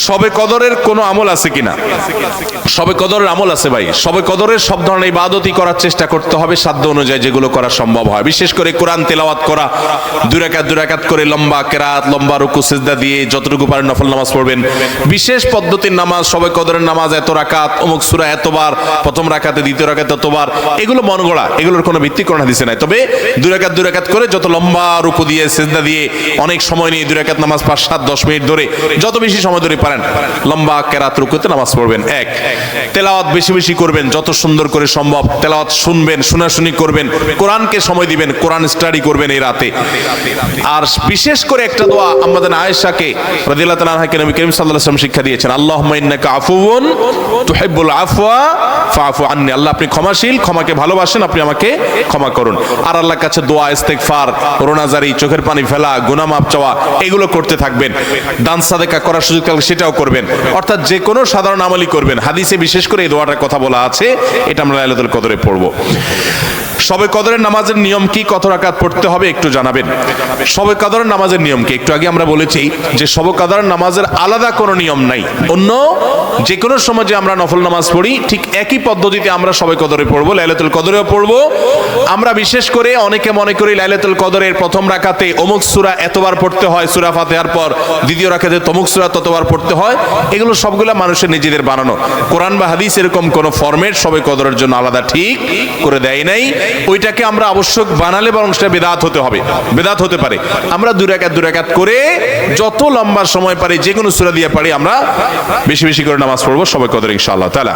শবে কদরের কোনো আমল আছে কিনা? শবে কদরের আমল আছে ভাই। শবে কদরের সব ধরনের ইবাদতই করার চেষ্টা করতে হবে সাধ্য অনুযায়ী, যেগুলো করা সম্ভব হয়। বিশেষ করে কোরআন তেলাওয়াত করা, দুই রাকাত করে লম্বা কেরাত, লম্বা রুকু সিজদা দিয়ে যতটুকু পারেন নফল নামাজ পড়বেন। বিশেষ পদ্ধতির নামাজ, শবে কদরের নামাজ এত রাকাত, অমুক সূরা এতবার, প্রথম রাকাতে দ্বিতীয় রাকাতে এতবার, এগুলো মন গড়া, এগুলোর কোনো ভিত্তি কোরআন হাদিসে নাই। তবে দুই রাকাত করে যত লম্বা রুকু দিয়ে সিজদা দিয়ে অনেক সময় নিয়ে দুই রাকাত নামাজ 5, 7, 10 মিনিট ধরে যত বেশি সময় ধরে পারেন লম্বা কেরাত রুকুতে নামাজ পড়বেন। এক, তেলাওয়াত বেশি বেশি করবেন, যত সুন্দর করে সম্ভব তেলাওয়াত শুনবেন, শোনাশুনি করবেন, কোরআনকে সময় দিবেন, কোরআন স্টাডি করবেন এই রাতে। আর বিশেষ করে একটা দোয়া আমাদের আয়েশাকে রাদিয়াল্লাহু তাআলা আনহাকে নবী করিম সাল্লাল্লাহু আলাইহি ওয়াসাল্লাম শিক্ষা দিয়েছেন, আল্লাহুম্মা ইন্নাকা আফুউন তুহিব্বুল আফওয়া ফাআফু আন্নি। আল্লাহ আপনি ক্ষমাশীল, ক্ষমাকে ভালোবাসেন, আপনি আমাকে ক্ষমা করুন। আর আল্লাহর কাছে দোয়া, ইস্তেগফার, রোনাজারি, চোখের পানি ফেলা, গুনাহ মাফ চাওয়া, এগুলো করতে থাকবেন। দান সাদেকা করার সুযোগ থাকলে সেটাও করবেন। অর্থাৎ যে কোনো সাধারণ আমলই করবেন। হাদিসে বিশেষ করে এই দোয়াটার কথা বলা আছে, এটা আমরা লাইলাতুল কদরে পড়ব। শবে কদরের নামাজের নিয়ম কি, কত রাকাত পড়তে হবে একটু জানাবেন। শবে কদরের নামাজের নিয়ম কি? একটু আগে আমরা বলেছি যে শবে কদরের নামাজের আলাদা কোনো নিয়ম নাই। অন্য যে কোনো সময় যে আমরা নফল নামাজ পড়ি ঠিক একই পদ্ধতিতে আমরা শবে কদরে পড়বো, লাইলাতুল কদরেও পড়বো। আমরা বিশেষ করে অনেকে মনে করি লাইলাতুল কদরের প্রথম রাকাতে অমুক সূরা এতবার পড়তে হয়, সূরা ফাতিহার পর দ্বিতীয় রাকাতে তমুক সূরা ততবার পড়তে হয়। এগুলো সবগুলা মানুষের নিজেদের বানানো। কোরআন বা হাদিস এরকম কোন ফরম্যাট শবে কদরের জন্য আলাদা ঠিক করে দেয় নাই। ওইটাকে আমরা আবশ্যক বানালে বরং সেটা বেদাত হতে হবে, বেদাত হতে পারে। আমরা দুই রাকাত করে যত লম্বা সময় পারি, যে কোনো সূরা দিয়ে পারি আমরা বেশি বেশি করে নামাজ পড়বো শবে কদর ইনশাআল্লাহ তাআলা।